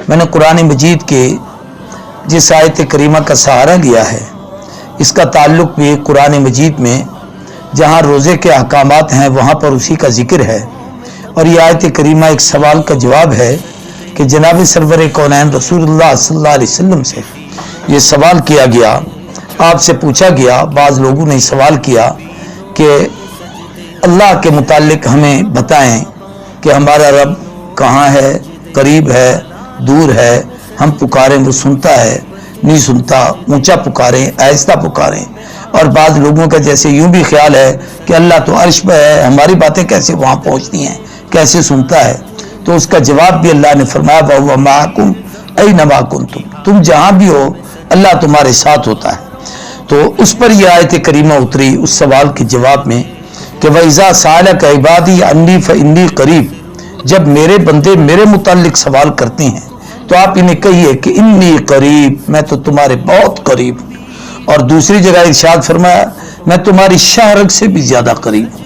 میں نے قرآن مجید کے جس آیت کریمہ کا سہارا لیا ہے اس کا تعلق بھی قرآن مجید میں جہاں روزے کے احکامات ہیں وہاں پر اسی کا ذکر ہے، اور یہ آیت کریمہ ایک سوال کا جواب ہے کہ جناب سرور کونین رسول اللہ صلی اللہ علیہ وسلم سے یہ سوال کیا گیا، آپ سے پوچھا گیا، بعض لوگوں نے سوال کیا کہ اللہ کے متعلق ہمیں بتائیں کہ ہمارا رب کہاں ہے، قریب ہے، دور ہے، ہم پکاریں وہ سنتا ہے نہیں سنتا، اونچا پکاریں آہستہ پکاریں۔ اور بعض لوگوں کا جیسے یوں بھی خیال ہے کہ اللہ تو عرش پہ ہے، ہماری باتیں کیسے وہاں پہنچتی ہیں، کیسے سنتا ہے؟ تو اس کا جواب بھی اللہ نے فرمایا وَهُوَ مَعَكُمْ أَيْنَمَا كُنْتُمْ، تم جہاں بھی ہو اللہ تمہارے ساتھ ہوتا ہے۔ تو اس پر یہ آیت کریمہ اتری اس سوال کے جواب میں کہ وَإِذَا سَأَلَكَ عِبَادِي عَنِّي فَإِنِّي قَرِيب، جب میرے بندے میرے متعلق سوال کرتے ہیں تو آپ انہیں کہیے کہ انی قریب، میں تو تمہارے بہت قریب ہوں۔ اور دوسری جگہ ارشاد فرمایا میں تمہاری شاہ رگ سے بھی زیادہ قریب ہوں،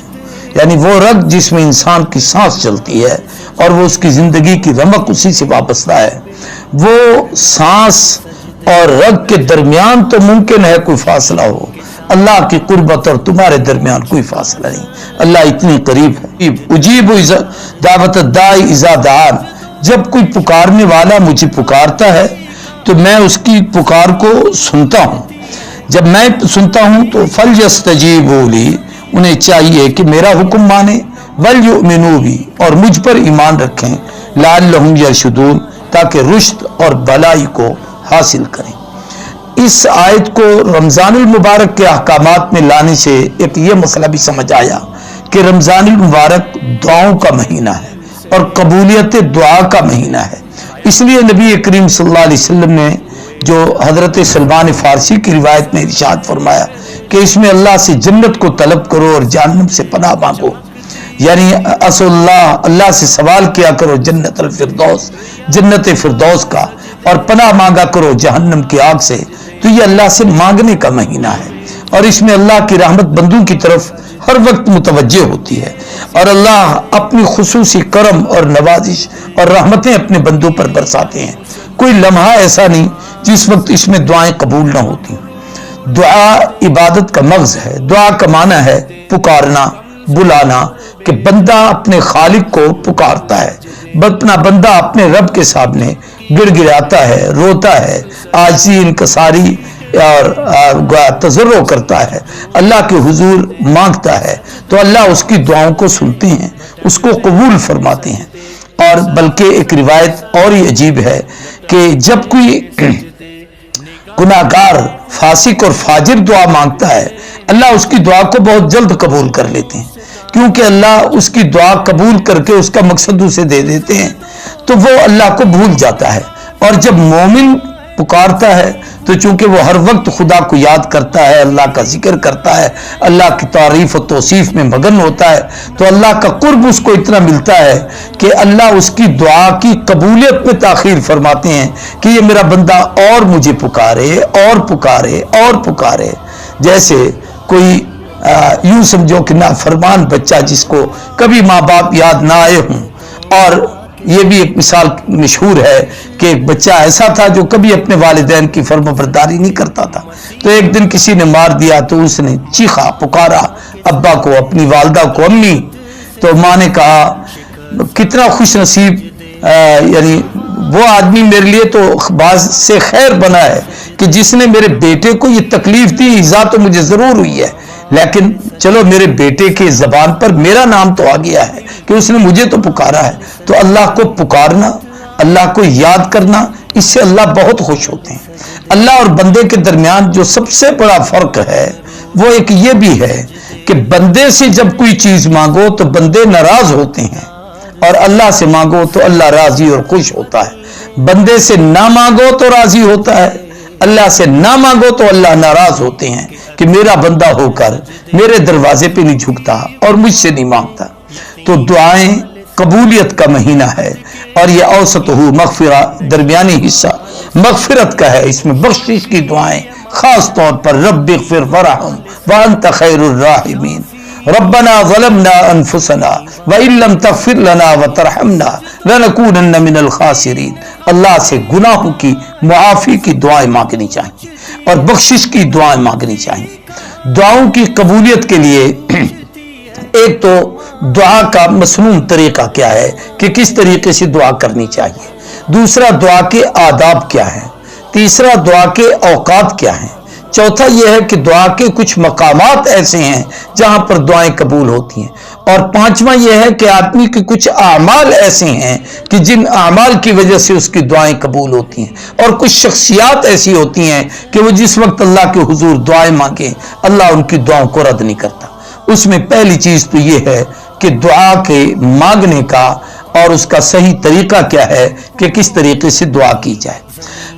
یعنی وہ رگ جس میں انسان کی سانس چلتی ہے اور وہ اس کی زندگی کی رمق اسی سے وابستہ ہے، وہ سانس اور رگ کے درمیان تو ممکن ہے کوئی فاصلہ ہو، اللہ کی قربت اور تمہارے درمیان کوئی فاصلہ نہیں، اللہ اتنی قریب ہے۔ اجیب دعوت الداعی اذا دعان، جب کوئی پکارنے والا مجھے پکارتا ہے تو میں اس کی پکار کو سنتا ہوں، جب میں سنتا ہوں تو فلیستجیبوا لی، انہیں چاہیے کہ میرا حکم مانیں، ولیؤمنوا بی، اور مجھ پر ایمان رکھیں، لعلہم یرشدون، تاکہ رشد اور بھلائی کو حاصل کریں۔ اس آیت کو رمضان المبارک کے احکامات میں لانے سے ایک یہ مسئلہ بھی سمجھ آیا کہ رمضان المبارک دعاؤں کا مہینہ ہے اور قبولیت دعا کا مہینہ ہے، اس لیے نبی کریم صلی اللہ علیہ وسلم نے جو حضرت سلمان فارسی کی روایت میں ارشاد فرمایا کہ اس میں اللہ سے جنت کو طلب کرو اور جہنم سے پناہ مانگو، یعنی اللہ سے سوال کیا کرو جنت الفردوس، جنت فردوس کا، اور پناہ مانگا کرو جہنم کی آگ سے، تو یہ اللہ سے مانگنے کا مہینہ ہے، اور اس میں اللہ کی رحمت بندوں کی طرف ہر وقت متوجہ ہوتی ہے، اور اللہ اپنی خصوصی کرم اور نوازش اور رحمتیں اپنے بندوں پر برساتے ہیں۔ کوئی لمحہ ایسا نہیں جس وقت اس میں دعائیں قبول نہ ہوتی۔ دعا عبادت کا مغز ہے، دعا کا معنی ہے پکارنا، بلانا، کہ بندہ اپنے خالق کو پکارتا ہے، اپنا بندہ اپنے رب کے سامنے گڑ گڑاتا ہے، روتا ہے، عاجزی انکساری اور تضرع کرتا ہے، اللہ کے حضور مانگتا ہے، تو اللہ اس کی دعاؤں کو سنتے ہیں، اس کو قبول فرماتے ہیں۔ اور بلکہ ایک روایت اور ہی عجیب ہے کہ جب کوئی گناہگار فاسق اور فاجر دعا مانگتا ہے اللہ اس کی دعا کو بہت جلد قبول کر لیتے ہیں، کیونکہ اللہ اس کی دعا قبول کر کے اس کا مقصد اسے دے دیتے ہیں، تو وہ اللہ کو بھول جاتا ہے۔ اور جب مومن پکارتا ہے تو چونکہ وہ ہر وقت خدا کو یاد کرتا ہے، اللہ کا ذکر کرتا ہے، اللہ کی تعریف و توصیف میں مگن ہوتا ہے، تو اللہ کا قرب اس کو اتنا ملتا ہے کہ اللہ اس کی دعا کی قبولیت میں تاخیر فرماتے ہیں کہ یہ میرا بندہ اور مجھے پکارے اور پکارے اور پکارے۔ جیسے کوئی یوں سمجھو کہ نافرمان بچہ جس کو کبھی ماں باپ یاد نہ آئے ہوں، اور یہ بھی ایک مثال مشہور ہے کہ ایک بچہ ایسا تھا جو کبھی اپنے والدین کی فرما برداری نہیں کرتا تھا، تو ایک دن کسی نے مار دیا تو اس نے چیخا، پکارا ابا کو، اپنی والدہ کو، امی، تو ماں نے کہا کتنا خوش نصیب یعنی وہ آدمی میرے لیے تو باز سے خیر بنا ہے کہ جس نے میرے بیٹے کو یہ تکلیف دی، ایذا تو مجھے ضرور ہوئی ہے، لیکن چلو میرے بیٹے کے زبان پر میرا نام تو آ گیا ہے کہ اس نے مجھے تو پکارا ہے۔ تو اللہ کو پکارنا، اللہ کو یاد کرنا، اس سے اللہ بہت خوش ہوتے ہیں۔ اللہ اور بندے کے درمیان جو سب سے بڑا فرق ہے وہ ایک یہ بھی ہے کہ بندے سے جب کوئی چیز مانگو تو بندے ناراض ہوتے ہیں، اور اللہ سے مانگو تو اللہ راضی اور خوش ہوتا ہے۔ بندے سے نہ مانگو تو راضی ہوتا ہے، اللہ سے نہ مانگو تو اللہ ناراض ہوتے ہیں کہ میرا بندہ ہو کر میرے دروازے پہ نہیں جھکتا اور مجھ سے نہیں مانگتا۔ تو دعائیں قبولیت کا مہینہ ہے، اور یہ اوسط ہو مغفرہ، درمیانی حصہ مغفرت کا ہے، اس میں بخشش کی دعائیں، خاص طور پر رب اغفر ورحم وانت خیر الراحمین، ربنا ظلمنا انفسنا وان لم تغفر لنا وترحمنا لنكونن من الخاسرین۔ اللہ سے گناہوں کی معافی کی دعائیں مانگنی چاہیے اور بخشش کی دعائیں مانگنی چاہیے۔ دعاؤں کی قبولیت کے لیے ایک تو دعا کا مسنون طریقہ کیا ہے کہ کس طریقے سے دعا کرنی چاہیے، دوسرا دعا کے آداب کیا ہیں، تیسرا دعا کے اوقات کیا ہیں، چوتھا یہ ہے کہ دعا کے کچھ مقامات ایسے ہیں جہاں پر دعائیں قبول ہوتی ہیں، اور پانچواں یہ ہے کہ آدمی کے کچھ اعمال ایسے ہیں کہ جن اعمال کی وجہ سے اس کی دعائیں قبول ہوتی ہیں، اور کچھ شخصیات ایسی ہوتی ہیں کہ وہ جس وقت اللہ کے حضور دعائیں مانگیں اللہ ان کی دعاؤں کو رد نہیں کرتا۔ اس میں پہلی چیز تو یہ ہے کہ دعا کے مانگنے کا اور اس کا صحیح طریقہ کیا ہے کہ کس طریقے سے دعا کی جائے۔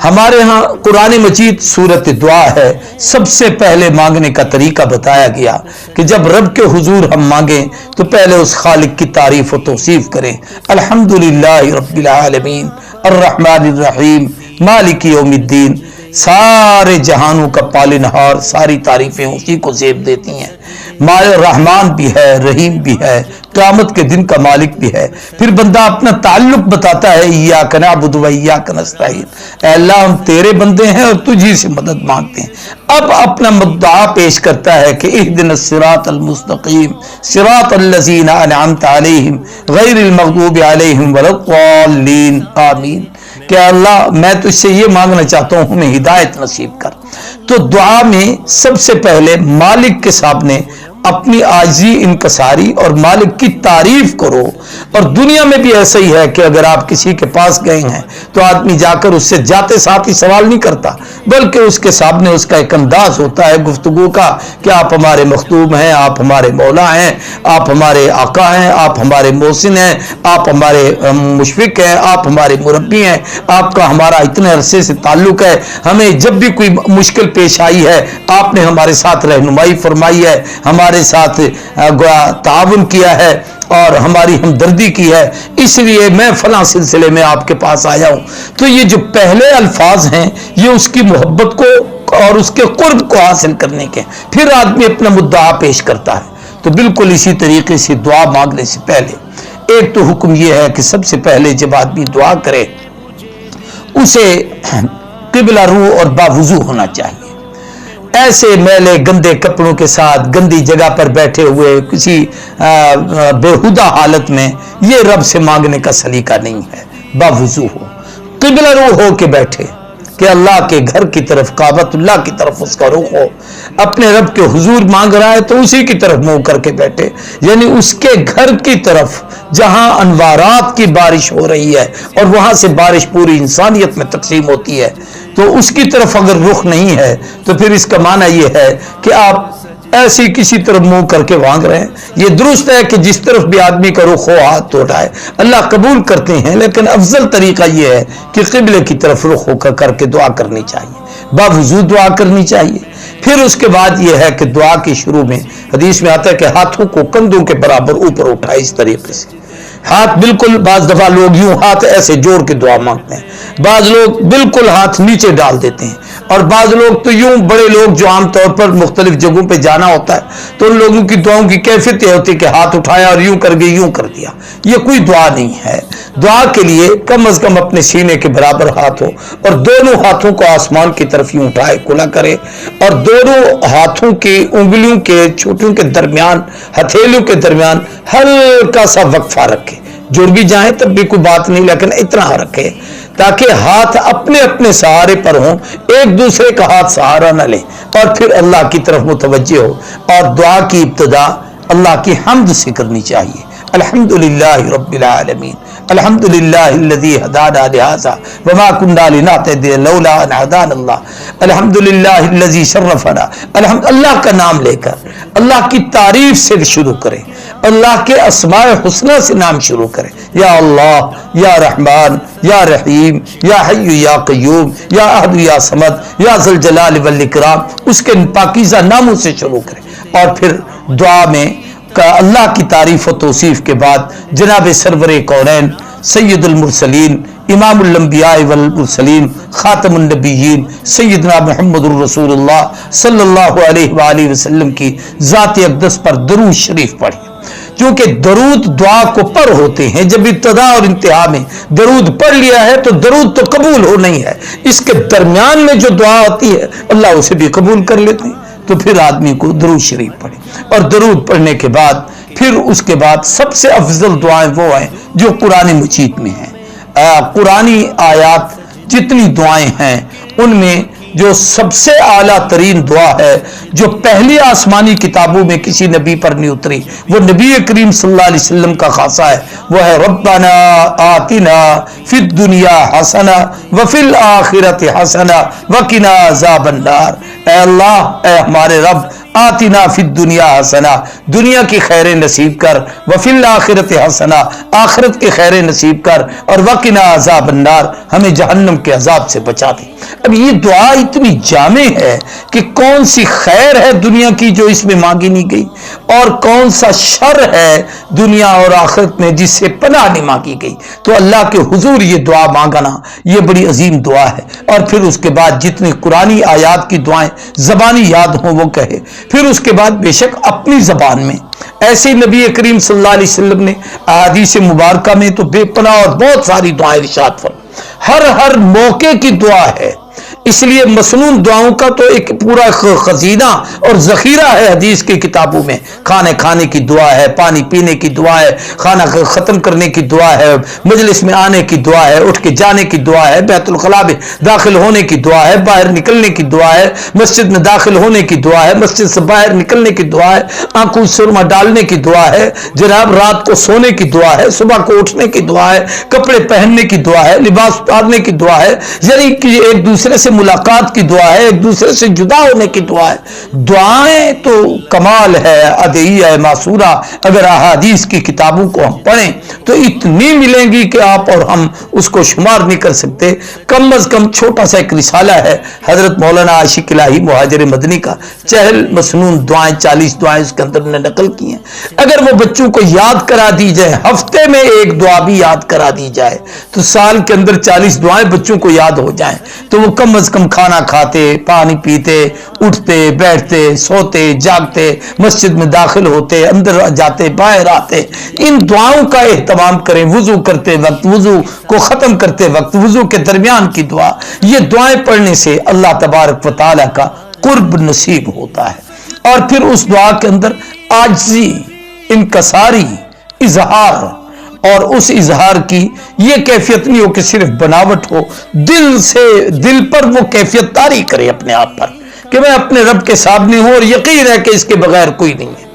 ہمارے ہاں قرآن مجید سورت دعا ہے، سب سے پہلے مانگنے کا طریقہ بتایا گیا کہ جب رب کے حضور ہم مانگیں تو پہلے اس خالق کی تعریف و توصیف کریں، الحمدللہ رب العالمین الرحمن الرحیم مالک یوم الدین۔ سارے جہانوں کا پالنہار، ساری تعریفیں اسی کو زیب دیتی ہیں۔ رحمان بھی ہے، رحیم بھی ہے، قیامت کے دن کا مالک بھی ہے۔ پھر بندہ اپنا تعلق بتاتا ہے، ایاک نعبد و ایاک نستعین، اے اللہ ہم تیرے بندے ہیں اور تجھی سے مدد مانگتے ہیں۔ اب اپنا مدعا پیش کرتا ہے کہ اہدنا الصراط المستقیم صراط الذین انعمت علیہم غیر المغضوب علیہم ولا الضالین آمین، کہ اللہ میں تجھ سے یہ مانگنا چاہتا ہوں ہمیں ہدایت نصیب کر۔ تو دعا میں سب سے پہلے مالک کے سامنے اپنی عاجزی انکساری اور مالک کی تعریف کرو۔ اور دنیا میں بھی ایسا ہی ہے کہ اگر آپ کسی کے پاس گئے ہیں تو آدمی جا کر اس سے جاتے ساتھ ہی سوال نہیں کرتا، بلکہ اس کے سامنے اس کا ایک انداز ہوتا ہے گفتگو کا کہ آپ ہمارے مخدوم ہیں، آپ ہمارے مولا ہیں، آپ ہمارے آقا ہیں، آپ ہمارے محسن ہیں، آپ ہمارے مشفق ہیں، آپ ہمارے مربی ہیں، آپ کا ہمارا اتنے عرصے سے تعلق ہے، ہمیں جب بھی کوئی مشکل پیش آئی ہے آپ نے ہمارے ساتھ رہنمائی فرمائی ہے، ہمارے ساتھ تعاون کیا ہے اور ہماری ہمدردی کی ہے، اس لیے میں فلاں سلسلے میں آپ کے پاس آیا ہوں۔ تو یہ جو پہلے الفاظ ہیں یہ اس کی محبت کو اور اس کے قرب کو حاصل کرنے کے، پھر آدمی اپنا مدعا پیش کرتا ہے۔ تو بالکل اسی طریقے سے دعا مانگنے سے پہلے ایک تو حکم یہ ہے کہ سب سے پہلے جب آدمی دعا کرے اسے قبلہ رو اور باوضو ہونا چاہیے۔ ایسے میلے گندے کپڑوں کے ساتھ گندی جگہ پر بیٹھے ہوئے کسی بےہودہ حالت میں یہ رب سے مانگنے کا سلیقہ نہیں ہے۔ باوضو ہو، قبلہ رو ہو کے بیٹھے کہ اللہ کے گھر کی طرف، کعبۃ اللہ کی طرف اس کا رخ ہو، اپنے رب کے حضور مانگ رہا ہے تو اسی کی طرف منہ کر کے بیٹھے، یعنی اس کے گھر کی طرف جہاں انوارات کی بارش ہو رہی ہے اور وہاں سے بارش پوری انسانیت میں تقسیم ہوتی ہے، تو اس کی طرف اگر رخ نہیں ہے تو پھر اس کا معنی یہ ہے کہ آپ ایسی کسی طرف منہ کر کے مانگ رہے ہیں۔ یہ درست ہے کہ جس طرف بھی آدمی کا رخ ہو ہاتھ اٹھائے، اللہ قبول کرتے ہیں، لیکن افضل طریقہ یہ ہے کہ قبلے کی طرف رخ ہو کر کے دعا کرنی چاہیے، باوضو دعا کرنی چاہیے۔ پھر اس کے بعد یہ ہے کہ دعا کے شروع میں حدیث میں آتا ہے کہ ہاتھوں کو کندھوں کے برابر اوپر اٹھائے، اس طریقے سے ہاتھ بالکل، بعض دفعہ لوگ یوں ہاتھ ایسے جوڑ کے دعا مانگتے ہیں، بعض لوگ بالکل ہاتھ نیچے ڈال دیتے ہیں، اور بعض لوگ تو یوں، بڑے لوگ جو عام طور پر مختلف جگہوں پہ جانا ہوتا ہے تو ان لوگوں کی دعاؤں کی کیفیت یہ ہوتی ہے کہ ہاتھ اٹھایا اور یوں کر کے یوں کر دیا۔ یہ کوئی دعا نہیں ہے۔ دعا کے لیے کم از کم اپنے سینے کے برابر ہاتھ ہو اور دونوں ہاتھوں کو آسمان کی طرف یوں اٹھائے کھلا کرے، اور دونوں ہاتھوں کی انگلیوں کے چھوٹیوں کے درمیان، ہتھیلیوں کے درمیان ہلکا سا وقفہ رکھے، جڑ بھی جائیں تب بھی کوئی بات نہیں، لیکن اتنا رکھے تاکہ ہاتھ اپنے اپنے سہارے پر ہوں، ایک دوسرے کا ہاتھ سہارا نہ لے، اور پھر اللہ کی طرف متوجہ ہو۔ اور دعا کی ابتدا اللہ کی حمد سے کرنی چاہیے، الحمدللہ رب العالمین، الحمدللہ الذی ہدانا لہذا وما کنا لنہتدی لولا ان ہدانا اللہ، الحمدللہ الذی شرفنا، اللہ کا نام لے کر اللہ کی تعریف سے شروع کریں، اللہ کے اسماء الحسنی سے نام شروع کریں، یا اللہ، یا رحمان، یا رحیم، یا حی یا قیوم، یا احد یا صمد، یا ذی الجلال والاکرام، اس کے پاکیزہ ناموں سے شروع کریں۔ اور پھر دعا میں اللہ کی تعریف و توصیف کے بعد جناب سرور کونین سید المرسلین इमामुल अंबिया वल मुरसलीन खातमुन नबिय्यीन सय्यदना मुहम्मदुर रसूलुल्लाह सल्लल्लाहु अलैहि वसल्लम की ज़ात अक़दस पर दरूद शरीफ पढ़े। क्योंकि दरूद दुआ को पर होते हैं, जब इब्तिदा और इंतहा में दरूद पढ़ लिया है तो दरूद तो कबूल हो नहीं है, इसके दरमियान में जो दुआ होती है अल्लाह उसे भी कबूल कर लेते हैं। तो फिर आदमी को दरूद शरीफ पढ़े और दरूद पढ़ने के बाद फिर उसके बाद सबसे अफजल दुआएं वो हैं जो कुरान मजीद में हैं। कुरानी आयात जितनी दुआएं हैं उनमें जो सबसे आला तरीन दुआ है, जो पहली आसमानी किताबों में किसी नबी पर नहीं उतरी, वो नबी करीम सल्लल्लाहु अलैहि वसल्लम का खासा है, वो है रब्बना आतिना फिद दुनिया हसना व फिल आखिरति हसना व किना अज़ाबन नार। ऐ अल्लाह, ऐ हमारे रब, आतिना फिद दुनिया हसना, दुनिया की खैरें नसीब कर, वफिल आखिरत हसना, आखिरत की खैरें नसीब कर, और वकिना अज़ाबन नार, हमें जहन्नम के अजाब से बचा दे। अब ये दुआ इतनी जामे है कि कौन सी खैर है दुनिया की जो इसमें मांगी नहीं गई, और कौन सा शर है दुनिया और आखिरत में जिससे पनाह नहीं मांगी गई। तो अल्लाह के हुजूर ये दुआ मांगना ये बड़ी अजीम दुआ है। और फिर उसके बाद जितनी कुरानी आयात की दुआएं ज़बानी याद हो वो कहे। फिर उसके बाद बेशक अपनी जबान में ऐसे नबी करीम सल्लल्लाहु अलैहि वसल्लम ने अहादीस मुबारका में तो बेपनाह और बहुत सारी दुआएं इरशाद फरमाई, हर मौके की दुआ है। इसलिए मसनून दुआओं का तो एक पूरा खजीना और जखीरा है हदीस की किताबों में। खाने खाने की दुआ है, पानी पीने की दुआ है, खाना खत्म करने की दुआ है, मजलिस में आने की दुआ है, उठ के जाने की दुआ है, बैतुल खला में दाखिल होने की दुआ है, बाहर निकलने की दुआ है, मस्जिद में दाखिल होने की दुआ है, मस्जिद से बाहर निकलने की दुआ है, आंखों सुरमा डालने की दुआ है, जनाब रात को सोने की दुआ है, सुबह को उठने की दुआ है, कपड़े पहनने की दुआ है, लिबास उतारने की दुआ है, यानी कि एक दूसरे से मुलाकात की दुआ है, एक दूसरे से जुदा होने की दुआ है। दुआएं तो कमाल है, अदइया मासूरा। अगर अहादीस की किताबों को हम पढ़ें तो इतनी मिलेंगी कि आप और हम उसको शुमार नहीं कर सकते। कम अज कम छोटा सा एक रिसाला है हजरत मौलाना आशिक इलाही मुहाजिर मदनी का, चहल मसनून दुआएं, 40 दुआएं उसके अंदर ने नकल की हैं। अगर वो बच्चों को याद करा दी जाए, हफ्ते में एक दुआ भी याद करा दी जाए तो साल के अंदर 40 दुआएं बच्चों को याद हो जाएं तो वो कम अज कम खाना खाते, पानी पीते, उठते बैठते, सोते जागते, मस्जिद में दाखिल होते, अंदर जाते, बाहर आते, इन दुआओं का एहतमाम करें। वुजू करते वक्त, वुजू को खत्म करते वक्त, वुजू के दरमियान की दुआ, ये दुआएं पढ़ने से अल्लाह तबारक व तआला का कुर्ब नसीब होता है। और फिर उस दुआ के अंदर आजिज़ी, इनकसारी, इजहार, और उस इजहार की ये कैफियत नहीं हो कि सिर्फ बनावट हो, दिल से, दिल पर वो कैफियत तारी करे अपने आप पर कि मैं अपने रब के सामने हूं और यकीन है कि इसके बगैर कोई नहीं है।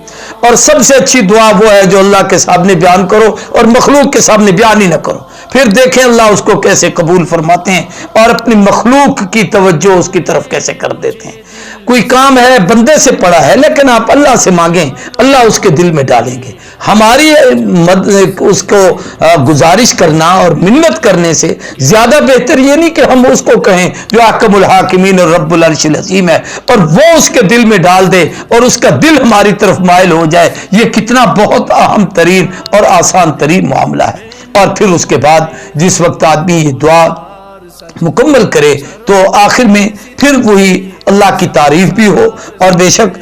और सबसे अच्छी दुआ वो है जो अल्लाह के सामने बयान करो और मखलूक के सामने बयान ही ना करो। फिर देखें अल्लाह उसको कैसे कबूल फरमाते हैं और अपनी मखलूक की तवज्जो उसकी तरफ कैसे कर देते हैं। कोई काम है बंदे से पड़ा है लेकिन आप अल्लाह से मांगें, अल्लाह उसके दिल में डालेंगे। हमारी उसको गुजारिश करना और मिन्नत करने से ज्यादा बेहतर ये नहीं कि हम उसको कहें जो अहकमुल हाकिमीन और रब्बुल अर्शिल अज़ीम है और वो उसके दिल में डाल दे और उसका दिल हमारी तरफ माइल हो जाए। ये कितना बहुत अहम तरीन और आसान तरीन मामला है। और फिर उसके बाद जिस वक्त आदमी ये दुआ मुकम्मल करे तो आखिर में फिर वही अल्लाह की तारीफ भी हो और बेशक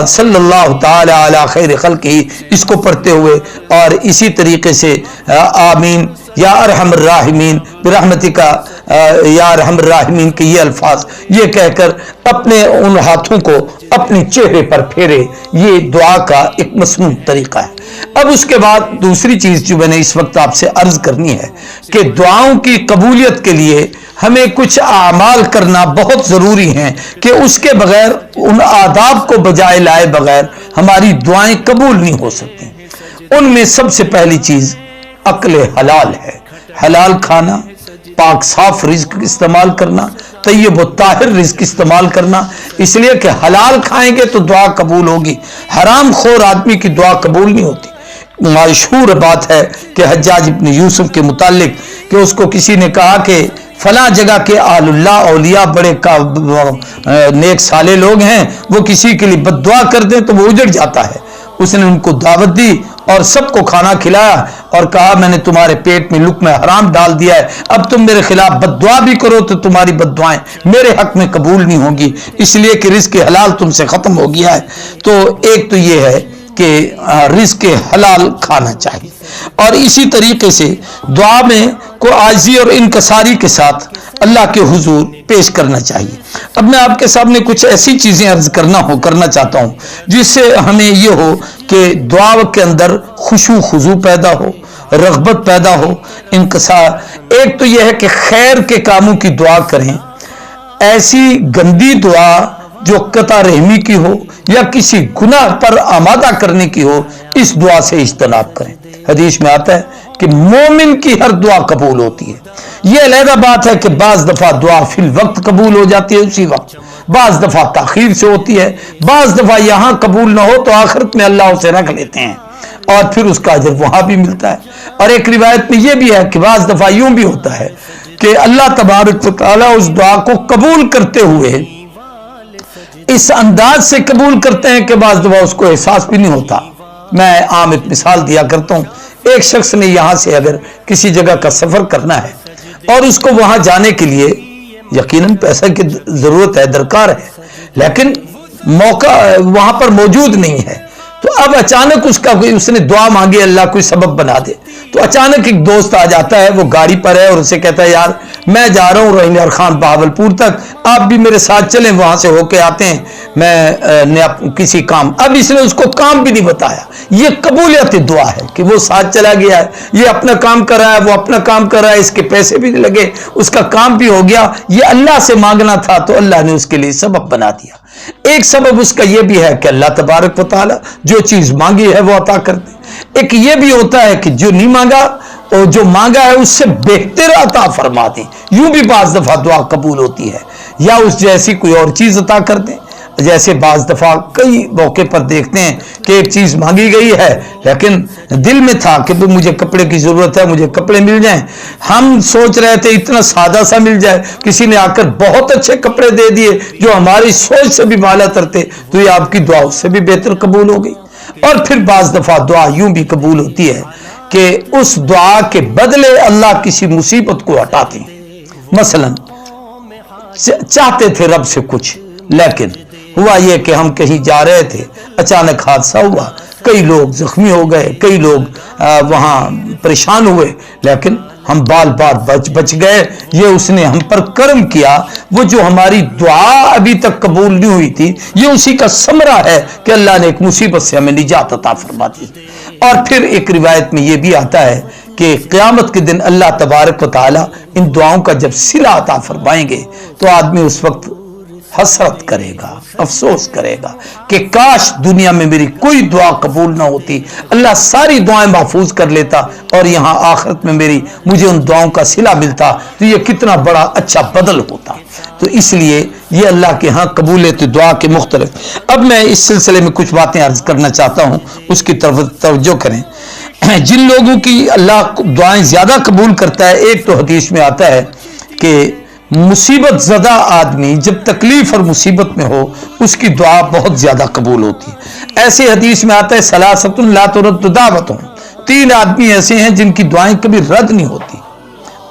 सल्लल्लाहु ताला अला खैर खल्क़िही इसको पढ़ते हुए और इसी तरीके से आमीन या अरहमर राहिमीन बिरहमतिका या अरहमर राहिमीन के ये अल्फाज ये कहकर अपने उन हाथों को अपने चेहरे पर फेरे, ये दुआ का एक मसनून तरीका है। अब उसके बाद दूसरी चीज जो मैंने इस वक्त आपसे अर्ज करनी है कि दुआओं की कबूलियत के लिए हमें कुछ आमाल करना बहुत जरूरी है कि उसके बगैर, उन आदाब को बजाय लाए बगैर हमारी दुआएं कबूल नहीं हो सकती। उनमें सबसे पहली चीज अक्ल हलाल है। हलाल खाना, पाक साफ रिज्क इस्तेमाल करना, तय्यब व ताहिर रिज्क इस्तेमाल करना, इसलिए कि हलाल खाएंगे तो दुआ कबूल होगी। हराम खोर आदमी की दुआ कबूल नहीं होती। मशहूर बात है कि हज्जाज इब्न यूसुफ के मुतालिक कि उसको किसी ने कहा कि फला जगह के आलुल्लाह औलिया बड़े नेक साले लोग हैं, वो किसी के लिए बद्दुआ कर दें तो वो उजड़ जाता है। उसने उनको दावत दी और सबको खाना खिलाया और कहा मैंने तुम्हारे पेट में लुक्मा हराम डाल दिया है, अब तुम मेरे खिलाफ बद्दुआ भी करो तो तुम्हारी बद्दुआएं मेरे हक में कबूल नहीं होगी, इसलिए कि रिज़्क़ हलाल तुमसे खत्म हो गया है। तो एक तो ये है कि रिज़्क़ हलाल खाना चाहिए, और इसी तरीके से दुआ में को आजी और इनकसारी के साथ अल्लाह के हुजूर पेश करना चाहिए। अब मैं आपके सामने कुछ ऐसी चीज़ें अर्ज करना चाहता हूँ जिससे हमें ये हो कि दुआ के अंदर खुशू खुजू पैदा हो, रग़बत पैदा हो, इनकसार। एक तो यह है कि खैर के कामों की दुआ करें, ऐसी गंदी दुआ जो कता रहमी की हो या किसी गुनाह पर आमादा करने की हो, इस दुआ से इज्तनाब करें। हदीस में आता है कि मोमिन की हर दुआ कबूल होती है। यह अलहदा बात है कि बाज़ दफ़ा दुआ फिल वक्त कबूल हो जाती है उसी वक्त, बाज़ दफ़ा ताखीर से होती है, बाज़ दफ़ा यहाँ कबूल ना हो तो आखिरत में अल्लाह उसे रख लेते हैं और फिर उसका अजर वहाँ भी मिलता है। और एक रिवायत में यह भी है कि बाज़ दफ़ा यूं भी होता है कि अल्लाह तबारक व तआला उस दुआ को कबूल करते हुए इस अंदाज से कबूल करते हैं कि बाज़ दफ़ा उसको एहसास भी नहीं होता। मैं आम एक मिसाल दिया करता हूँ, एक शख्स ने यहाँ से अगर किसी जगह का सफ़र करना है और उसको वहाँ जाने के लिए यकीनन पैसा की ज़रूरत है, दरकार है, लेकिन मौका वहाँ पर मौजूद नहीं है, तो अब अचानक उसने दुआ मांगी अल्लाह कोई सबब बना दे, तो अचानक एक दोस्त आ जाता है, वो गाड़ी पर है और उसे कहता है यार मैं जा रहा हूँ रहीम यार खान बहावलपुर तक, आप भी मेरे साथ चलें, वहां से होके आते हैं, मैं किसी काम। अब इसने उसको काम भी नहीं बताया। ये कबूलियत दुआ है कि वो साथ चला गया है, ये अपना काम कर रहा है, वो अपना काम कर रहा है, इसके पैसे भी नहीं लगे, उसका काम भी हो गया। ये अल्लाह से मांगना था तो अल्लाह ने उसके लिए सबब बना दिया। एक सबब उसका यह भी है कि अल्लाह तबारक व तआला जो चीज मांगी है वो अता कर दे। एक ये भी होता है कि जो नहीं मांगा और जो मांगा है उससे बेहतर अता फरमा दे। यूं भी बाज दफा दुआ कबूल होती है, या उस जैसी कोई और चीज अता कर दे। जैसे बाज दफा कई मौके पर देखते हैं कि एक चीज मांगी गई है लेकिन दिल में था कि मुझे कपड़े की जरूरत है, मुझे कपड़े मिल जाएं। हम सोच रहे थे इतना सादा सा मिल जाए, किसी ने आकर बहुत अच्छे कपड़े दे दिए जो हमारी सोच से भी माला तरते, तो ये आपकी दुआ उससे भी बेहतर कबूल हो गई। और फिर बाज दफा दुआ यूं भी कबूल होती है कि उस दुआ के बदले अल्लाह किसी मुसीबत को हटाते हैं। मसलन चाहते थे रब से कुछ, लेकिन हुआ यह कि हम कहीं जा रहे थे, अचानक हादसा हुआ, कई लोग जख्मी हो गए, कई लोग वहां परेशान हुए, लेकिन हम बाल बाल बच गए। ये उसने हम पर कर्म किया। वो जो हमारी दुआ अभी तक कबूल नहीं हुई थी, ये उसी का समरा है कि अल्लाह ने एक मुसीबत से हमें निजात अता फरमा दी। और फिर एक रिवायत में यह भी आता है कि क़यामत के दिन अल्लाह तबारक व तआला इन दुआओं का जब सिला अता फरमाएंगे तो आदमी उस वक्त हसरत करेगा, अफसोस करेगा कि काश दुनिया में मेरी कोई दुआ कबूल ना होती, अल्लाह सारी दुआएं महफूज कर लेता और यहाँ आखिरत में मुझे उन दुआओं का सिला मिलता, तो ये कितना बड़ा अच्छा बदल होता। तो इसलिए ये अल्लाह के यहाँ कबूलियत दुआ के मुख्तलिफ। अब मैं इस सिलसिले में कुछ बातें अर्ज करना चाहता हूँ, उसकी तरफ तवज्जो करें। जिन लोगों की अल्लाह दुआएं ज्यादा कबूल करता है, एक तो हदीस में आता है कि मुसीबत ज़दा आदमी जब तकलीफ और मुसीबत में हो उसकी दुआ बहुत ज्यादा कबूल होती है। ऐसे हदीस में आता है सलासतुन ला तुरद्दु दावतुहुम, 3 आदमी ऐसे हैं जिनकी दुआएं कभी रद्द नहीं होती।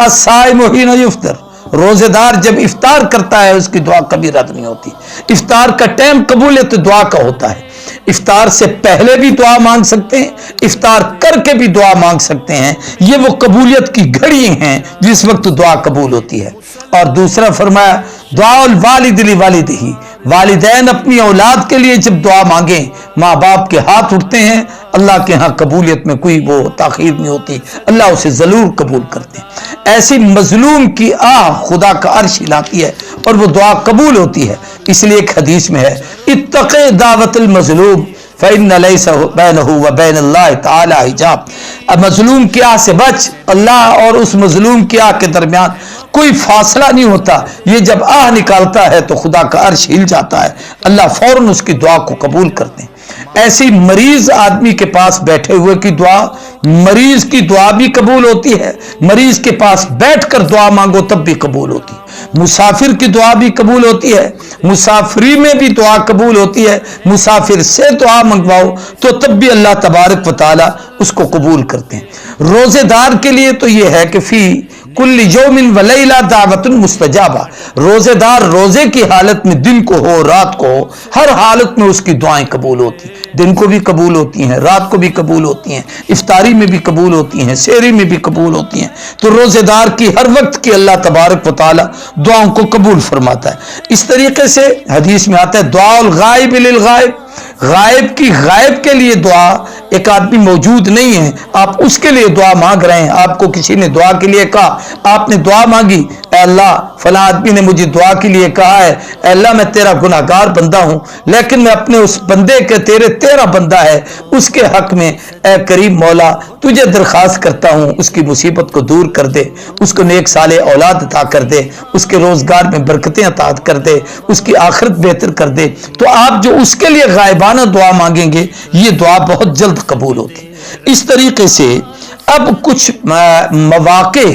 अस्साइमु हीना युफ्तर, रोजेदार जब इफ्तार करता है उसकी दुआ कभी रद्द नहीं होती। इफ्तार का टाइम कबूलियत दुआ का होता है। इफ्तार से पहले भी दुआ मांग सकते हैं, इफ्तार करके भी दुआ मांग सकते हैं। ये वो कबूलियत की घड़ी हैं जिस वक्त दुआ कबूल होती है। और दूसरा फरमाया दुआउल वालिद ली वालिदिही, वालिदैन अपनी औलाद के लिए जब दुआ मांगे, माँ बाप के हाथ उठते हैं, अल्लाह के यहाँ कबूलियत में कोई वो ताखीर नहीं होती, अल्लाह उसे जरूर कबूल करते हैं। ऐसी मजलूम की खुदा का अर्श हिलाती है और वो दुआ कबूल होती है। इसलिए एक हदीस में है इत्तक़ी दावतुल मजलूम फ़इन्न लैसा बैनहु व बैनल्लाहि तआला हिजाब। अब मजलूम की आह से बच, अल्लाह और उस मजलूम की आह के दरमियान कोई फासला नहीं होता। ये जब आह निकालता है तो खुदा का अर्श हिल जाता है, अल्लाह फौरन उसकी दुआ को कबूल करते हैं। ऐसी मरीज आदमी के पास बैठे हुए की दुआ, मरीज की दुआ भी कबूल होती है। मरीज के पास बैठकर दुआ मांगो तब भी कबूल होती है। मुसाफिर की दुआ भी कबूल होती है, मुसाफरी में भी दुआ कबूल होती है। मुसाफिर से दुआ मंगवाओ तो तब भी अल्लाह तबारक व तआला उसको कबूल करते हैं। रोजेदार के लिए तो यह है कि फी कुल्ली यौमिन व लैला दावतुन मुस्तजाबा, रोजेदार रोजे की हालत में दिन को हो रात को हो, हर हालत में उसकी दुआएं कबूल होती हैं। दिन को भी कबूल होती हैं, रात को भी कबूल होती हैं, इफ्तारी में भी कबूल होती हैं, सेहरी में भी कबूल होती हैं। तो रोजेदार की हर वक्त की अल्लाह तबारक व तआला दुआओं को कबूल फरमाता है। इस तरीके से हदीस में आता है दुआउल गायब लिल गायब, गायब की गायब के लिए दुआ, एक आदमी मौजूद नहीं है, आप उसके लिए दुआ मांग रहे हैं, आपको किसी ने दुआ के लिए कहा, आपने दुआ मांगी, अल्लाह फला आदमी ने मुझे दुआ के लिए कहा है, अल्लाह मैं तेरा गुनाहगार बंदा हूं, लेकिन मैं अपने उस बंदे के तेरा बंदा है उसके हक में ए करीम मौला तुझे दरखास्त करता हूं, उसकी मुसीबत को दूर कर दे, उसको नेक साले औलाद अता कर दे, उसके रोजगार में बरकतें अता कर दे, उसकी आखिरत बेहतर कर दे। तो आप जो उसके लिए गायबाना दुआ मांगेंगे ये दुआ बहुत जल्द कबूल होती। इस तरीके से अब कुछ मौके,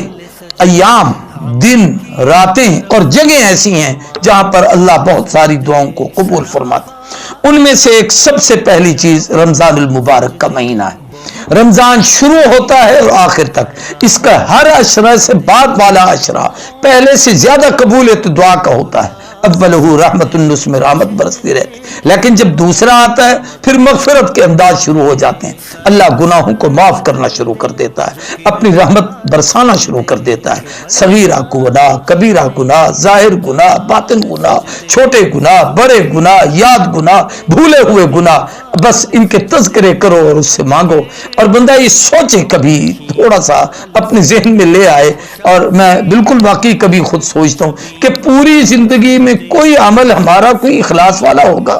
अय्याम, दिन, रातें और जगह ऐसी हैं जहां पर अल्लाह बहुत सारी दुआओं को कबूल फरमाता। उनमें से एक सबसे पहली चीज रमजानुल मुबारक का महीना है। रमजान शुरू होता है और आखिर तक, इसका हर अशरा से बाद वाला अशरा पहले से ज्यादा कबूलियत दुआ का होता है। अव्वलहू रहमतुन, उसमें रहमत बरसती रहती, लेकिन जब दूसरा आता है फिर मगफिरत के अंदाज शुरू हो जाते हैं। अल्लाह गुनाहों को माफ करना शुरू कर देता है, अपनी रहमत बरसाना शुरू कर देता है। सगीरा गुनाह, कबीरा गुनाह, जाहिर गुनाह, बातिन गुनाह, छोटे गुनाह, बड़े गुनाह, याद गुनाह, भूले हुए गुनाह, बस इनके तज़किरे करो और उससे मांगो। और बंदा ये सोचे, कभी थोड़ा सा अपने जहन में ले आए, और मैं बिल्कुल वाकई कभी खुद सोचता हूँ कि पूरी जिंदगी में कोई अमल हमारा कोई इखलास वाला होगा,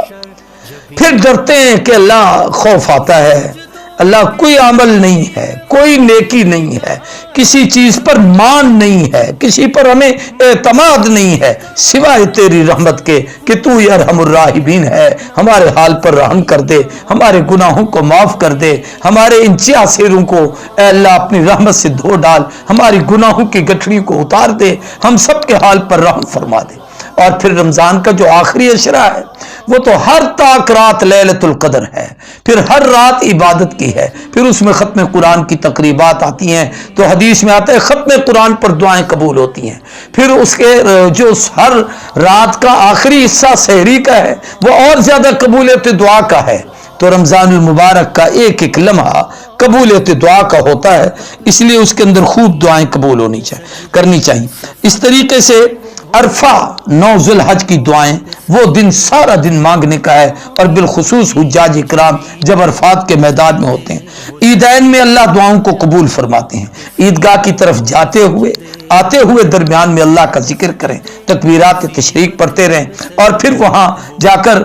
फिर डरते हैं कि अल्लाह, खौफ आता है, अल्लाह कोई अमल नहीं है, कोई नेकी नहीं है, किसी चीज पर मान नहीं है, किसी पर हमें एतमाद नहीं है सिवाय तेरी रहमत के कि तू अरहमुर राहिमीन है। हमारे हाल पर रहम कर दे, हमारे गुनाहों को माफ कर दे, हमारे इन चासेरों को अल्लाह अपनी रहमत से धो डाल, हमारी गुनाहों की गठरी को उतार दे, हम सब के हाल पर रहम फरमा दे। और फिर रमजान का जो आखिरी अशरा है वो तो हर ताक रात लैलतुल कदर है, फिर हर रात इबादत की है, फिर उसमें खत्म कुरान की तकरीबात आती हैं। तो हदीस में आता है खत्म कुरान पर दुआएं कबूल होती हैं। फिर उसके जो हर रात का आखिरी हिस्सा सहरी का है वो और ज्यादा कबूलियत दुआ का है। तो रमजानुल मुबारक का एक एक लम्हा कबूलियत दुआ का होता है, इसलिए उसके अंदर खूब दुआएं कबूल होनी चाहिए, करनी चाहिए। इस तरीके से अरफा 9 ज़ुल्हज की दुआएं वो दिन सारा दिन मांगने का है, और बिलखुसूस हुज्जाज इकराम जब अरफात के मैदान में होते हैं। ईदैन में अल्लाह दुआओं को कबूल फरमाते हैं। ईदगाह की तरफ जाते हुए आते हुए दरमियान में अल्लाह का जिक्र करें, तकबीरात तशरीक पढ़ते रहें, और फिर वहाँ जाकर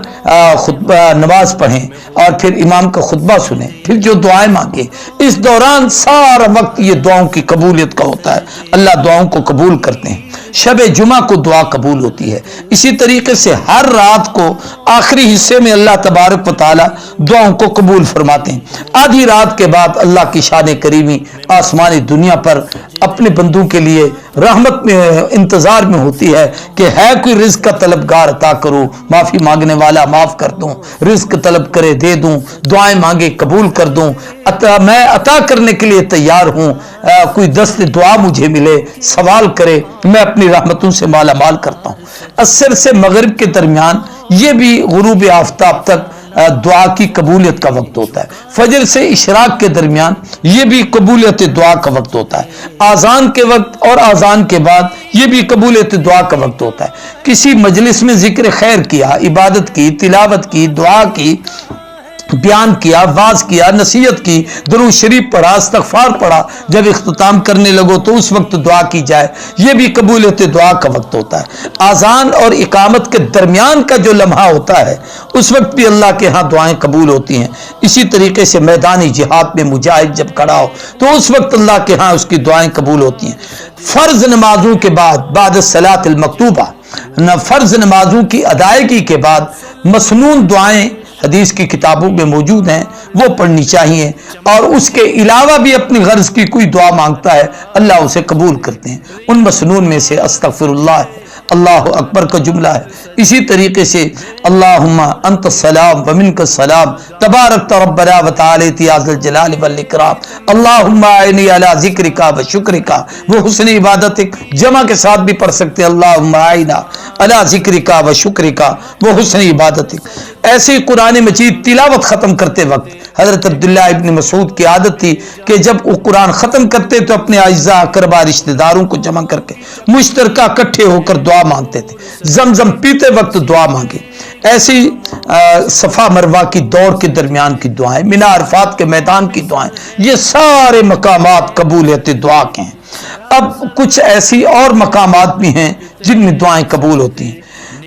खुतबा नमाज पढ़ें, और फिर इमाम का खुतबा सुने, फिर जो दुआएं मांगे। इस दौरान सारा वक्त ये दुआओं की कबूलियत का होता है, अल्लाह दुआओं को कबूल करते हैं। शब जुमा को दुआ कबूल होती है। इसी तरीके से हर रात को आखिरी हिस्से में अल्लाह तबारक व तआला दुआओं को कबूल फरमाते हैं। आधी रात के बाद अल्लाह की शान करीमी आसमानी दुनिया पर अपने बंदों के लिए रहमत में इंतजार में होती है कि है कोई रिज्क का तलबगार अता करूं, माफी मांगने वाला माफ कर दूं, रिज्क तलब करे दे दूं, दुआएं मांगे कबूल कर दूं, मैं अता करने के लिए तैयार हूं। कोई दस्त दुआ मुझे मिले, सवाल करे, मैं अपनी रहमतों से माला माल करता हूं। असर से मगरिब के दरमियान ये भी गुरूब आफ्ताब तक दुआ की कबूलियत का वक्त होता है। फजर से इशराक के दरमियान ये भी कबूलियत दुआ का वक्त होता है। आज़ान के वक्त और आज़ान के बाद ये भी कबूलियत दुआ का वक्त होता है। किसी मजलिस में जिक्र खैर किया, इबादत की, तिलावत की, दुआ की, बयान किया, वाज किया, नसीहत की, दुरूद शरीफ पढ़ा, इस्तगफार पढ़ा, जब इख्तिताम करने लगो तो उस वक्त दुआ की जाए, यह भी कबूलियत दुआ का वक्त होता है। आज़ान और इकामत के दरमियान का जो लम्हा होता है उस वक्त भी अल्लाह के यहाँ दुआएं कबूल होती हैं। इसी तरीके से मैदानी जिहाद में मुजाहिद जब खड़ा हो तो उस वक्त अल्लाह के यहाँ उसकी दुआएं कबूल होती हैं। फ़र्ज नमाजों के बाद सलातिल मकतूबा, फ़र्ज नमाजों की अदायगी के बाद मसनून दुआएं हदीस की किताबों में मौजूद हैं, वो पढ़नी चाहिए। और उसके अलावा भी अपनी गर्ज की कोई दुआ मांगता है, अल्लाह उसे कबूल करते हैं। उन मसनून में से अस्तगफिरुल्लाह है, अल्लाह अकबर का जुमला है। इसी तरीके से अल्लाहुम्मा अंत सलाम व मिनका सलाम तबारक रब्बना व तआला या ज़ल जलाल वल इकराम अल्लाहुम्मा आइनी अला ज़िक्रिका व शुक्रिका वो हुस्न इबादतिक, जमा के साथ भी पढ़ सकते हैं अल्लाहुम्मा आइना अला ज़िक्रिका व शुक्रिका वो हुस्न इबादतिक। ऐसे कुरान मजीद तिलावत ख़त्म करते वक्त हज़रत अब्दुल्लाह इब्न मसूद की आदत थी कि जब वो कुरान ख़त्म करते तो अपने अज़ा अक़रबा रिश्तेदारों को जमा करके मुश्तरका इकट्ठे होकर दुआ मांगते थे। जमजम पीते वक्त दुआ मांगे। ऐसी सफ़ा मरवा की दौड़ के दरमियान की दुआएं, मिना अरफात के मैदान की दुआएं, ये सारे मकामात कबूलियत दुआ के हैं। अब कुछ ऐसी और मकामात भी हैं जिनमें दुआएं कबूल होती हैं।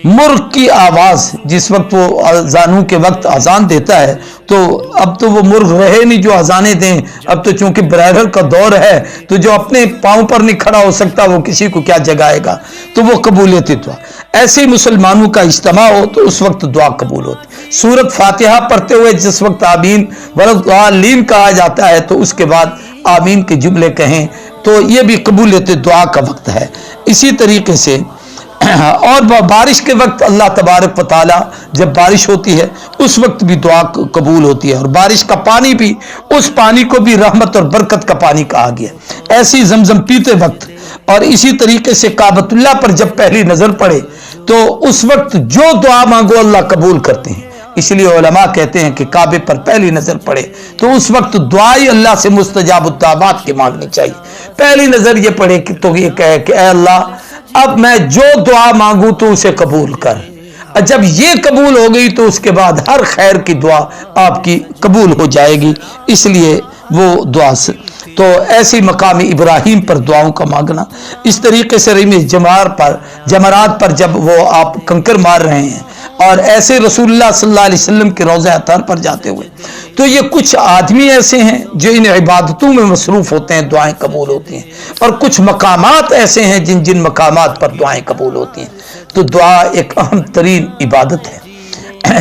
मुर्ग की आवाज़ जिस वक्त वो अजानों के वक्त अजान देता है तो अब तो वो मुर्ग रहे नहीं जो अजानें दें। अब तो चूंकि ब्राइडल का दौर है तो जो अपने पाँव पर नहीं खड़ा हो सकता वो किसी को क्या जगाएगा, तो वो कबूलियत दुआ। ऐसे ही मुसलमानों का इज्तिमा हो तो उस वक्त दुआ कबूल होती। सूरत फातिहा पढ़ते हुए जिस वक्त आमीन वलद्दालीन कहा जाता है तो उसके बाद आमीन के जुमले कहें तो ये भी कबूलियत दुआ का वक्त है। इसी तरीके से और बारिश के वक्त अल्लाह तबारक व तआला जब बारिश होती है उस वक्त भी दुआ कबूल होती है। और बारिश का पानी भी, उस पानी को भी रहमत और बरकत का पानी कहा गया। ऐसी जमजम पीते वक्त और इसी तरीके से काबतुल्लाह पर जब पहली नजर पड़े तो उस वक्त जो दुआ मांगो अल्लाह कबूल करते हैं। इसलिए उलमा कहते हैं कि काबे पर पहली नजर पड़े तो उस वक्त दुआ ही अल्लाह से मुस्तजाबुत दावत की मांगनी चाहिए। पहली नजर ये पड़े कि तो ये कहे कि ऐ अल्लाह अब मैं जो दुआ मांगू तो उसे कबूल कर। जब ये कबूल हो गई तो उसके बाद हर खैर की दुआ आपकी कबूल हो जाएगी। इसलिए वो दुआ से तो ऐसी मकाम इब्राहिम पर दुआओं का मांगना। इस तरीके से रमी जमरात पर जब वो आप कंकर मार रहे हैं और ऐसे रसूलुल्लाह सल्लल्लाहु अलैहि वसल्लम के रोज़े अतर पर जाते हुए तो ये कुछ आदमी ऐसे हैं जो इन इबादतों में मसरूफ़ होते हैं, दुआएं कबूल होती हैं। और कुछ मकामात ऐसे हैं जिन मकामात पर दुआएं कबूल होती हैं। तो दुआ एक अहम तरीन इबादत है।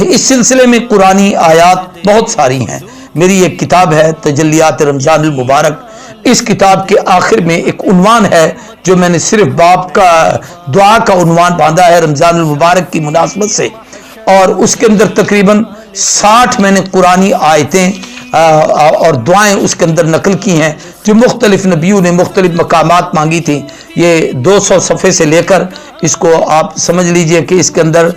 इस सिलसिले में कुरानी आयात बहुत सारी हैं। मेरी एक किताब है तजल्लियात रमज़ानुल मुबारक। इस किताब के आखिर में एक उन्वान है जो मैंने सिर्फ बाप का दुआ का उन्वान बांधा है रमज़ानुल मुबारक की मुनासबत से। और उसके अंदर तकरीबन 60 मैंने कुरानी आयतें और दुआएं उसके अंदर नकल की हैं जो मुख्तलिफ नबियों ने मुख्तलिफ मकामात मांगी थी। ये 200 सफ़े से लेकर इसको आप समझ लीजिए कि इसके अंदर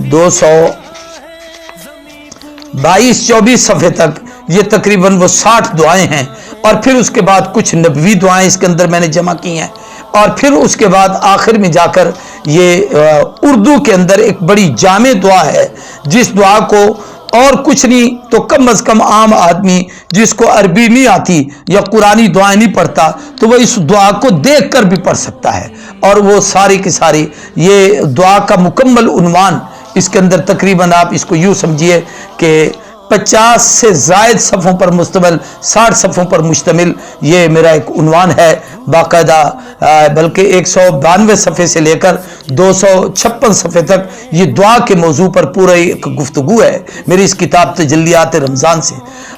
222-24 सफ़े तक ये तकरीबन वो 60 दुआएं हैं। और फिर उसके बाद कुछ नबवी दुआएं इसके अंदर मैंने जमा की हैं। और फिर उसके बाद आखिर में जाकर ये उर्दू के अंदर एक बड़ी जामे दुआ है जिस दुआ को और कुछ नहीं तो कम अज़ कम आम आदमी जिसको अरबी नहीं आती या कुरानी दुआएं नहीं पढ़ता तो वह इस दुआ को देख कर भी पढ़ सकता है। और वो सारी की सारी ये दुआ का मुकम्मल उन्वान इसके अंदर तकरीबन आप इसको यूँ समझिए कि 50 से ज़ायद सफ़ों पर मुश्तमिल 60 सफ़ों पर मुश्तमिल ये मेरा एक उन्वान है बाकायदा। बल्कि 192 सफ़े से लेकर 256 सफ़े तक ये दुआ के मौजू पर पूरा एक गुफ्तगू है मेरी इस किताब तजल्लियात रमज़ान से।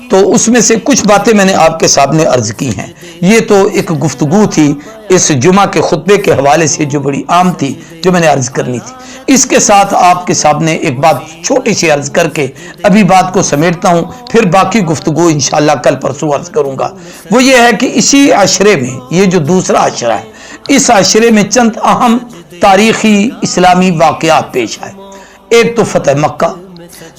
तो उसमें से कुछ बातें मैंने आपके सामने अर्ज़ की हैं। ये तो एक गुफ्तगू थी इस जुमा के खुतबे के हवाले से जो बड़ी आम थी जो मैंने अर्ज़ करनी थी। इसके साथ आपके सामने एक बात छोटी सी अर्ज़ करके अभी बात को समेटता हूँ, फिर बाकी गुफ्तगू इंशाअल्लाह कल परसों अर्ज़ करूँगा। वो ये है कि इसी आशरे में ये जो दूसरा आशरा है इस आशरे में चंद अहम तारीख़ी इस्लामी वाक़यात पेश आए। एक तो फ़तह मक्का,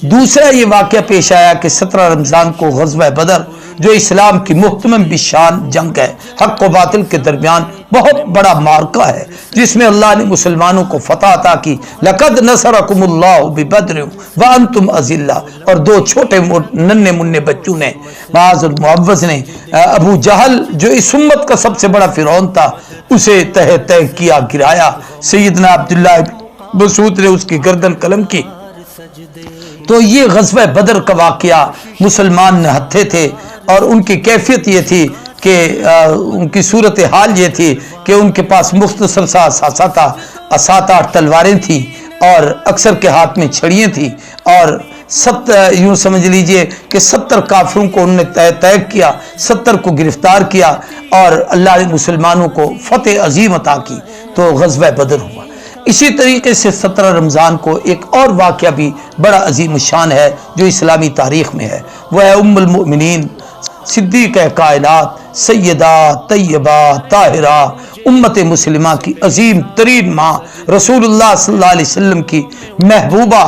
दूसरा ये वाक़या पेश आया कि 17 रमज़ान को ग़ज़वा बदर जो इस्लाम की मुहतमम बिशान जंग है, हक़ व बातिल के दरमियान बहुत बड़ा मार्का है जिसमें अल्लाह ने मुसलमानों को फतह अता की। लक़द नसरकुमुल्लाहु बिबद्र व अंतुम अज़िल्ला। और दो छोटे नन्हे मुन्ने बच्चों ने माज़ुल मुअव्वज़ ने अबू जहल जो इस उम्मत का सबसे बड़ा फ़िरौन था उसे तह तह किया, गिराया। सैयदना अब्दुल्लाह इब्न मसूद ने उसकी गर्दन कलम की। तो ये ग़ज़वा बदर का वाक़या मुसलमान निहत्थे थे और उनकी कैफियत ये थी कि उनकी सूरत हाल ये थी कि उनके पास मुख्तसर सा असाता 7-8 तलवारें थी اور اکثر کے ہاتھ میں چھڑیاں تھیں اور یوں سمجھ لیجئے کہ 70 کافروں کو انہوں نے طیب کیا، 70 کو گرفتار کیا اور اللہ نے مسلمانوں کو فتح عظیم عطا کی تو غزوہ بدر ہوا۔ اسی طریقے سے 17 رمضان کو ایک اور واقعہ بھی بڑا عظیم شان ہے جو اسلامی تاریخ میں ہے، وہ ہے ام المؤمنین صدیقہ کائنات سیدہ طیبہ طاہرہ امت مسلمہ کی عظیم ترین ماں، رسول اللہ صلی اللہ علیہ وسلم کی محبوبہ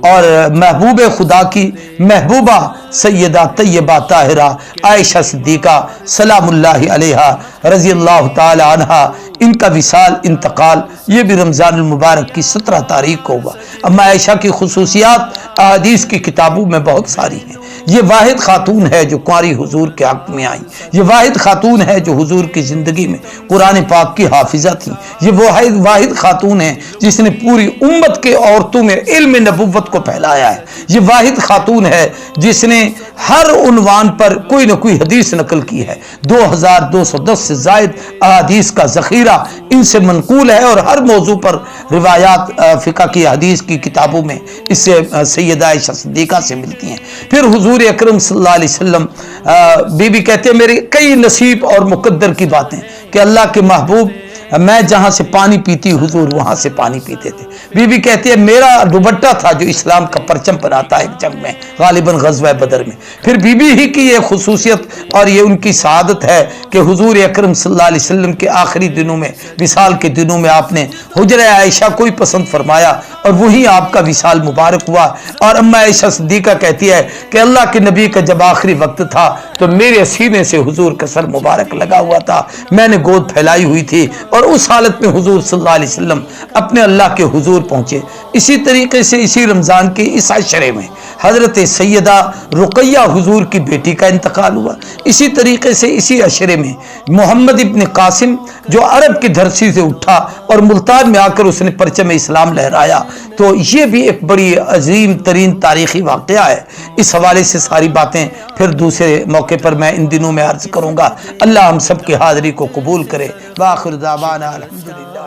اور محبوب خدا کی محبوبہ سیدہ طیبہ طاہرہ عائشہ صدیقہ سلام اللہ علیہا رضی اللہ تعالی عنہا، ان کا وصال انتقال یہ بھی رمضان المبارک کی 17 تاریخ کو ہوا۔ اما عائشہ کی خصوصیات احادیث کی کتابوں میں بہت ساری ہیں۔ یہ واحد خاتون ہے جو کنواری حضور کے حق میں آئی، یہ واحد خاتون ہے جو حضور کی زندگی میں قرآن پاک کی حافظہ تھی، یہ واحد خاتون ہے جس نے پوری امت کے عورتوں میں علم نبوت کو پھیلایا ہے، یہ واحد خاتون ہے جس نے ہر عنوان پر کوئی نہ کوئی حدیث نقل کی ہے۔ 2210 سے زائد احادیث کا ذخیرہ ان سے منقول ہے اور ہر موضوع پر روایات فقہ کی حدیث کی کتابوں میں اس سے سیدہ عائشہ صدیقہ سے ملتی ہیں۔ پھر حضور اکرم صلی اللہ علیہ وسلم بی بی کہتے ہیں میرے کئی نصیب اور مقدر کی باتیں کہ اللہ کے محبوب میں جہاں سے پانی پیتی حضور وہاں سے پانی پیتے تھے۔ بی بی کہتی ہے میرا دوپٹہ تھا جو اسلام کا پرچم بناتا ہے ایک جنگ میں غالباً غزوہ بدر میں۔ پھر بی بی ہی کی یہ خصوصیت اور یہ ان کی سعادت ہے کہ حضور اکرم صلی اللہ علیہ وسلم کے آخری دنوں میں وصال کے دنوں میں آپ نے حجرہ عائشہ کو ہی پسند فرمایا اور وہی آپ کا وصال مبارک ہوا۔ اور اما عائشہ صدیقہ کہتی ہے کہ اللہ کے نبی کا جب آخری وقت تھا تو میرے سینے سے حضور کا سر مبارک لگا ہوا تھا، میں نے گود پھیلائی ہوئی تھی اور اس حالت میں حضور صلی اللہ علیہ وسلم اپنے اللہ کے حضور پہنچے۔ اسی طریقے سے اسی رمضان کے اس عشرے میں حضرت سیدہ رقیہ حضور کی بیٹی کا انتقال ہوا۔ اسی طریقے سے اسی عشرے میں محمد ابن قاسم جو عرب کی دھرتی سے اٹھا اور ملتان میں آ کر اس نے پرچم اسلام لہرایا، تو یہ بھی ایک بڑی عظیم ترین تاریخی واقعہ ہے۔ اس حوالے سے ساری باتیں پھر دوسرے موقع پر میں ان دنوں میں عرض کروں گا۔ اللہ ہم سب کی حاضری کو قبول کرے۔ وآخر دعوانا الحمدللہ۔